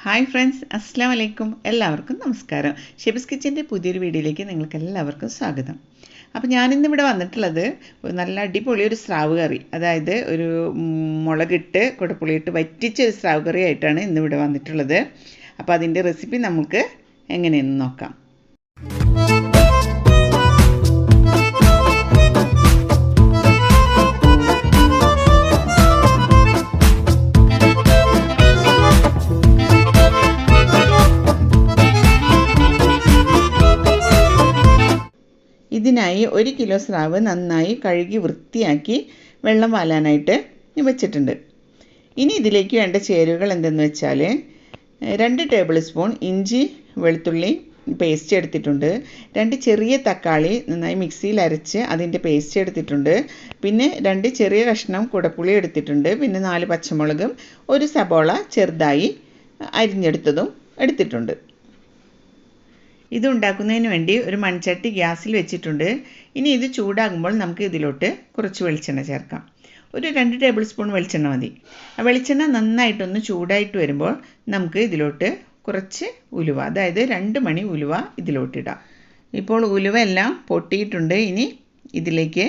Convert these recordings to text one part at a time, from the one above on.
Hi friends, അസ്സലാമു അലൈക്കും. എല്ലാവർക്കും നമസ്കാരം. ഷെബിസ് കിച്ചൻ്റെ പുതിയൊരു വീഡിയോയിലേക്ക് നിങ്ങൾക്ക് എല്ലാവർക്കും സ്വാഗതം. അപ്പോൾ ഞാനിന്നിവിടെ വന്നിട്ടുള്ളത് നല്ല അടിപൊളി ഒരു സ്രാവ് കറി, അതായത് ഒരു മുളകിട്ട് കുടപ്പുളിയിട്ട് വറ്റിച്ച ഒരു സ്രാവ് കറി ആയിട്ടാണ് ഇന്നിവിടെ വന്നിട്ടുള്ളത്. അപ്പോൾ അതിൻ്റെ റെസിപ്പി നമുക്ക് എങ്ങനെയെന്ന് നോക്കാം. ഇതിനായി 1 കിലോ സ്രാവ് നന്നായി കഴുകി വൃത്തിയാക്കി വെള്ളം വാലാനായിട്ട് വെച്ചിട്ടുണ്ട്. ഇനി ഇതിലേക്ക് വേണ്ട ചേരുവകൾ എന്തെന്ന് വെച്ചാൽ 2 ടേബിൾ സ്പൂൺ ഇഞ്ചി വെളുത്തുള്ളി പേസ്റ്റ് എടുത്തിട്ടുണ്ട്, 2 ചെറിയ തക്കാളി നന്നായി മിക്സിയിൽ അരച്ച് അതിൻ്റെ പേസ്റ്റ് എടുത്തിട്ടുണ്ട്, പിന്നെ 2 ചെറിയ കഷ്ണം കുടപ്പുളി എടുത്തിട്ടുണ്ട്, പിന്നെ 4 പച്ചമുളകും 1 സബോള ചെറുതായി അരിഞ്ഞെടുത്തതും എടുത്തിട്ടുണ്ട്. ഇതുണ്ടാക്കുന്നതിന് വേണ്ടി ഒരു മൺചട്ടി ഗ്യാസിൽ വെച്ചിട്ടുണ്ട്. ഇനി ഇത് ചൂടാകുമ്പോൾ നമുക്ക് ഇതിലോട്ട് കുറച്ച് വെളിച്ചെണ്ണ ചേർക്കാം. ഒരു 2 ടേബിൾ സ്പൂൺ വെളിച്ചെണ്ണ മതി. ആ വെളിച്ചെണ്ണ നന്നായിട്ടൊന്ന് ചൂടായിട്ട് വരുമ്പോൾ നമുക്ക് ഇതിലോട്ട് കുറച്ച് ഉലുവ, അതായത് 2 മണി ഉലുവ ഇതിലോട്ടിടാം. ഇപ്പോൾ ഉലുവ എല്ലാം പൊട്ടിയിട്ടുണ്ട്. ഇനി ഇതിലേക്ക്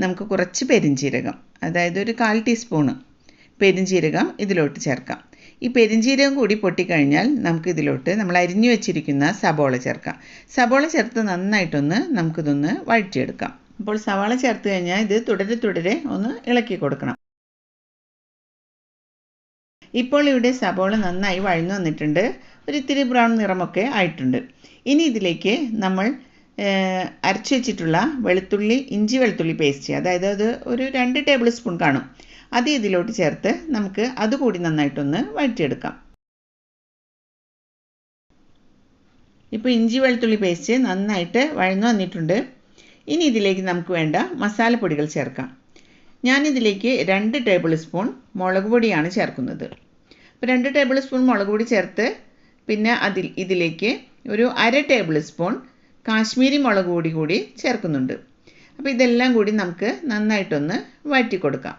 നമുക്ക് കുറച്ച് പെരിഞ്ജീരകം, അതായത് ഒരു 1/4 ടീസ്പൂണ് പെരിഞ്ജീരകം ഇതിലോട്ട് ചേർക്കാം. ഈ പെരിഞ്ജീരകം കൂടി പൊട്ടിക്കഴിഞ്ഞാൽ നമുക്ക് ഇതിലോട്ട് നമ്മൾ അരിഞ്ഞു വെച്ചിരിക്കുന്ന സബോള ചേർക്കാം. സബോള ചേർത്ത് നന്നായിട്ടൊന്ന് നമുക്കിതൊന്ന് വഴറ്റിയെടുക്കാം. അപ്പോൾ സവാള ചേർത്ത് കഴിഞ്ഞാൽ ഇത് തുടരെ ഒന്ന് ഇളക്കി കൊടുക്കണം. ഇപ്പോൾ ഇവിടെ സബോള നന്നായി വഴന്നു വന്നിട്ടുണ്ട്, ഒരു ഇത്തിരി ബ്രൗൺ നിറമൊക്കെ ആയിട്ടുണ്ട്. ഇനി ഇതിലേക്ക് നമ്മൾ അരച്ചു വെച്ചിട്ടുള്ള ഇഞ്ചി വെളുത്തുള്ളി പേസ്റ്റ്, അതായത് അത് ഒരു 2 ടേബിൾ സ്പൂൺ കാണും, അത് ഇതിലോട്ട് ചേർത്ത് നമുക്ക് അതുകൂടി നന്നായിട്ടൊന്ന് വഴറ്റിയെടുക്കാം. ഇപ്പോൾ ഇഞ്ചി വെളുത്തുള്ളി പേസ്റ്റ് നന്നായിട്ട് വഴന്നു വന്നിട്ടുണ്ട്. ഇനി ഇതിലേക്ക് നമുക്ക് വേണ്ട മസാലപ്പൊടികൾ ചേർക്കാം. ഞാനിതിലേക്ക് 2 ടേബിൾ സ്പൂൺ മുളക് പൊടിയാണ് ചേർക്കുന്നത്. അപ്പോൾ 2 ടേബിൾ സ്പൂൺ മുളക് പൊടി ചേർത്ത് പിന്നെ ഇതിലേക്ക് ഒരു 1/2 ടേബിൾ സ്പൂൺ കാശ്മീരി മുളക് പൊടി കൂടി ചേർക്കുന്നുണ്ട്. അപ്പോൾ ഇതെല്ലാം കൂടി നമുക്ക് നന്നായിട്ടൊന്ന് വഴറ്റി കൊടുക്കാം.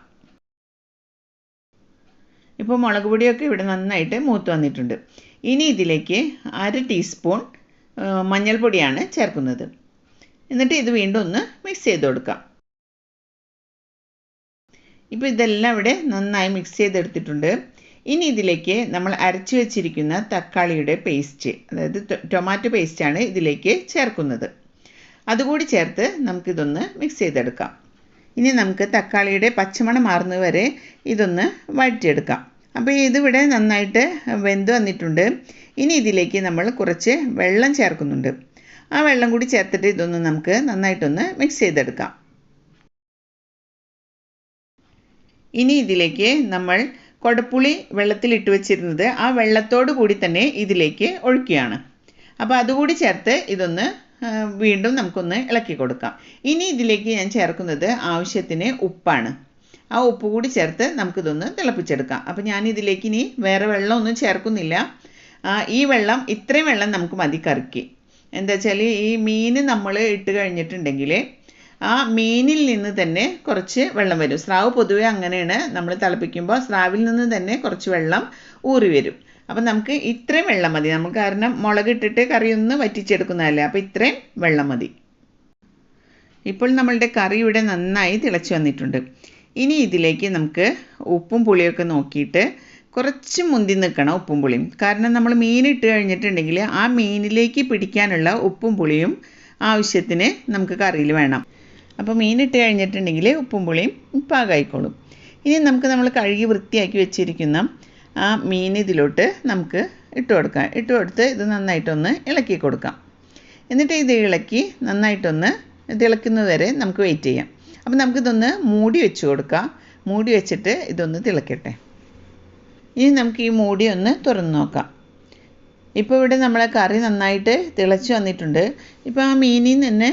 ഇപ്പോൾ മുളക് പൊടിയൊക്കെ ഇവിടെ നന്നായിട്ട് മൂത്ത് വന്നിട്ടുണ്ട്. ഇനി ഇതിലേക്ക് 1/2 ടീസ്പൂൺ മഞ്ഞൾപ്പൊടിയാണ് ചേർക്കുന്നത്. എന്നിട്ട് ഇത് വീണ്ടും ഒന്ന് മിക്സ് ചെയ്ത് കൊടുക്കാം. ഇപ്പോൾ ഇതെല്ലാം ഇവിടെ നന്നായി മിക്സ് ചെയ്തെടുത്തിട്ടുണ്ട്. ഇനി ഇതിലേക്ക് നമ്മൾ അരച്ചു വെച്ചിരിക്കുന്ന തക്കാളിയുടെ പേസ്റ്റ്, അതായത് ടൊമാറ്റോ പേസ്റ്റാണ് ഇതിലേക്ക് ചേർക്കുന്നത്. അതുകൂടി ചേർത്ത് നമുക്കിതൊന്ന് മിക്സ് ചെയ്തെടുക്കാം. ഇനി നമുക്ക് തക്കാളിയുടെ പച്ചമണം മാറുന്നത് വരെ ഇതൊന്ന് വഴറ്റിയെടുക്കാം. അപ്പോൾ ഇതിവിടെ നന്നായിട്ട് വെന്ത് വന്നിട്ടുണ്ട്. ഇനി ഇതിലേക്ക് നമ്മൾ കുറച്ച് വെള്ളം ചേർക്കുന്നുണ്ട്. ആ വെള്ളം കൂടി ചേർത്തിട്ട് ഇതൊന്ന് നമുക്ക് നന്നായിട്ടൊന്ന് മിക്സ് ചെയ്തെടുക്കാം. ഇനി ഇതിലേക്ക് നമ്മൾ കുടപ്പുളി വെള്ളത്തിലിട്ട് വെച്ചിരുന്നത് ആ വെള്ളത്തോട് കൂടി തന്നെ ഇതിലേക്ക് ഒഴിക്കുകയാണ്. അപ്പോൾ അതുകൂടി ചേർത്ത് ഇതൊന്ന് വീണ്ടും നമുക്കൊന്ന് ഇളക്കി കൊടുക്കാം. ഇനി ഇതിലേക്ക് ഞാൻ ചേർക്കുന്നത് ആവശ്യത്തിന് ഉപ്പാണ്. ആ ഉപ്പ് കൂടി ചേർത്ത് നമുക്കിതൊന്ന് തിളപ്പിച്ചെടുക്കാം. അപ്പോൾ ഞാൻ ഇതിലേക്ക് ഇനി വേറെ വെള്ളമൊന്നും ചേർക്കുന്നില്ല. ഇത്രയും വെള്ളം നമുക്ക് മതി കറിക്ക്. എന്താ വെച്ചാൽ ഈ മീൻ നമ്മൾ ഇട്ട് കഴിഞ്ഞിട്ടുണ്ടെങ്കിൽ ആ മീനിൽ നിന്ന് തന്നെ കുറച്ച് വെള്ളം വരും. സ്രാവ് പൊതുവെ അങ്ങനെയാണ്, നമ്മൾ തിളപ്പിക്കുമ്പോൾ സ്രാവിൽ നിന്ന് തന്നെ കുറച്ച് വെള്ളം ഊറി വരും. അപ്പം നമുക്ക് ഇത്രയും വെള്ളം മതി. നമുക്ക് കാരണം മുളകിട്ടിട്ട് കറി ഒന്ന് വറ്റിച്ചെടുക്കുന്നതല്ലേ, അപ്പോൾ ഇത്രയും വെള്ളം മതി. ഇപ്പോൾ നമ്മളുടെ കറി ഇവിടെ നന്നായി തിളച്ച് വന്നിട്ടുണ്ട്. ഇനി ഇതിലേക്ക് നമുക്ക് ഉപ്പും പുളിയൊക്കെ നോക്കിയിട്ട് കുറച്ച് മുന്തി നിൽക്കണം ഉപ്പും പുളിയും. കാരണം നമ്മൾ മീനിട്ട് കഴിഞ്ഞിട്ടുണ്ടെങ്കിൽ ആ മീനിലേക്ക് പിടിക്കാനുള്ള ഉപ്പും പുളിയും ആവശ്യത്തിന് നമുക്ക് കറിയിൽ വേണം. അപ്പോൾ മീനിട്ട് കഴിഞ്ഞിട്ടുണ്ടെങ്കിൽ ഉപ്പും പുളിയും പാകമായിക്കോളും. ഇനി നമ്മൾ കഴുകി വൃത്തിയാക്കി വെച്ചിരിക്കുന്ന ആ മീൻ ഇതിലോട്ട് നമുക്ക് ഇട്ട് കൊടുത്ത് ഇത് നന്നായിട്ടൊന്ന് ഇളക്കി കൊടുക്കാം. എന്നിട്ട് ഇത് ഇളക്കി നന്നായിട്ടൊന്ന് തിളക്കുന്നത് വരെ നമുക്ക് വെയിറ്റ് ചെയ്യാം. അപ്പോൾ നമുക്കിതൊന്ന് മൂടി വെച്ച് കൊടുക്കാം. മൂടി വെച്ചിട്ട് ഇതൊന്ന് തിളക്കട്ടെ. ഇനി നമുക്ക് ഈ മൂടി ഒന്ന് തുറന്ന് നോക്കാം. ഇപ്പോൾ ഇവിടെ നമ്മളെ കറി നന്നായിട്ട് തിളച്ച് വന്നിട്ടുണ്ട്. ഇപ്പോൾ ആ മീനിൽ നിന്ന് തന്നെ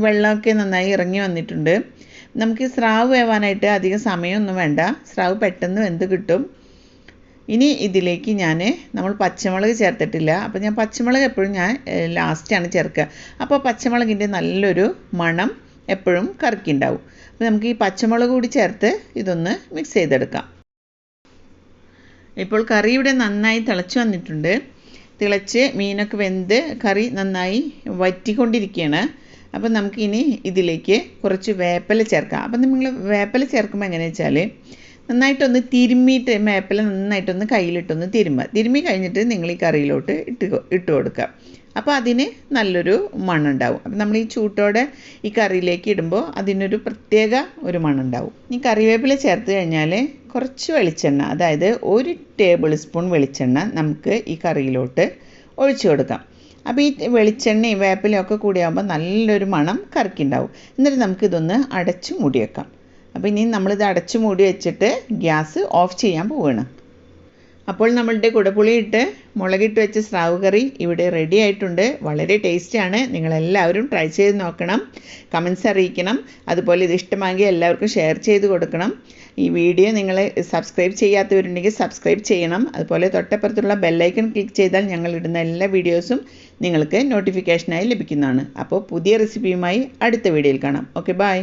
വെള്ളമൊക്കെ നന്നായി ഇറങ്ങി വന്നിട്ടുണ്ട്. നമുക്ക് സ്രാവ് വേവാനായിട്ട് അധികം സമയമൊന്നും വേണ്ട, സ്രാവ് പെട്ടെന്ന് വെന്ത് കിട്ടും. ഇനി ഇതിലേക്ക് നമ്മൾ പച്ചമുളക് ചേർത്തിട്ടില്ല. അപ്പോൾ ഞാൻ പച്ചമുളക് എപ്പോഴും ലാസ്റ്റാണ് ചേർക്കുക. അപ്പോൾ പച്ചമുളകിൻ്റെ നല്ലൊരു മണം എപ്പോഴും കറിക്കുണ്ടാവും. അപ്പോൾ നമുക്ക് ഈ പച്ചമുളക് കൂടി ചേർത്ത് ഇതൊന്ന് മിക്സ് ചെയ്തെടുക്കാം. ഇപ്പോൾ കറി ഇവിടെ നന്നായി തിളച്ചു വന്നിട്ടുണ്ട്. തിളച്ച് മീനൊക്കെ വെന്ത് കറി നന്നായി വറ്റിക്കൊണ്ടിരിക്കുകയാണ്. അപ്പോൾ നമുക്കിനി ഇതിലേക്ക് കുറച്ച് വേപ്പില ചേർക്കാം. അപ്പം നിങ്ങൾ വേപ്പില ചേർക്കുമ്പോൾ എങ്ങനെയാണെന്ന് വെച്ചാൽ നന്നായിട്ടൊന്ന് തിരുമ്മിയിട്ട് വേപ്പില നന്നായിട്ടൊന്ന് കയ്യിലിട്ടൊന്ന് തിരുമ്മി കഴിഞ്ഞിട്ട് നിങ്ങൾ ഈ കറിയിലോട്ട് ഇട്ട് കൊടുക്കുക. അപ്പോൾ അതിന് നല്ലൊരു മണമുണ്ടാവും. അപ്പം നമ്മൾ ഈ ചൂട്ടോടെ ഈ കറിയിലേക്ക് ഇടുമ്പോൾ അതിനൊരു പ്രത്യേക ഒരു മണമുണ്ടാവും. ഈ കറിവേപ്പില ചേർത്ത് കഴിഞ്ഞാൽ കുറച്ച് വെളിച്ചെണ്ണ, അതായത് 1 ടേബിൾ സ്പൂൺ വെളിച്ചെണ്ണ നമുക്ക് ഈ കറിയിലോട്ട് ഒഴിച്ചു കൊടുക്കാം. അപ്പോൾ ഈ വെളിച്ചെണ്ണയും വേപ്പിലയും ഒക്കെ കൂടിയാകുമ്പോൾ നല്ലൊരു മണം കറിക്കുണ്ടാവും. എന്നിട്ട് നമുക്കിതൊന്ന് അടച്ചു മൂടി വെക്കാം. അപ്പോൾ ഇനി നമ്മളിത് അടച്ചു മൂടി വെച്ചിട്ട് ഗ്യാസ് ഓഫ് ചെയ്യാൻ പോവുകയാണ്. അപ്പോൾ നമ്മളുടെ കുടപ്പുളിയിട്ട് മുളകിട്ട് വെച്ച സ്രാവ് കറി ഇവിടെ റെഡി ആയിട്ടുണ്ട്. വളരെ ടേസ്റ്റിയാണ്. നിങ്ങളെല്ലാവരും ട്രൈ ചെയ്ത് നോക്കണം, കമൻസ് അറിയിക്കണം. അതുപോലെ ഇത് ഇഷ്ടമായെങ്കിൽ എല്ലാവർക്കും ഷെയർ ചെയ്ത് കൊടുക്കണം. ഈ വീഡിയോ നിങ്ങൾ സബ്സ്ക്രൈബ് ചെയ്യാത്തവരുണ്ടെങ്കിൽ സബ്സ്ക്രൈബ് ചെയ്യണം. അതുപോലെ തൊട്ടപ്പുറത്തുള്ള ബെല്ലൈക്കൺ ക്ലിക്ക് ചെയ്താൽ ഞങ്ങൾ ഇടുന്ന എല്ലാ വീഡിയോസും നിങ്ങൾക്ക് നോട്ടിഫിക്കേഷനായി ലഭിക്കുന്നതാണ്. അപ്പോൾ പുതിയ റെസിപ്പിയുമായി അടുത്ത വീഡിയോയിൽ കാണാം. Okay, by.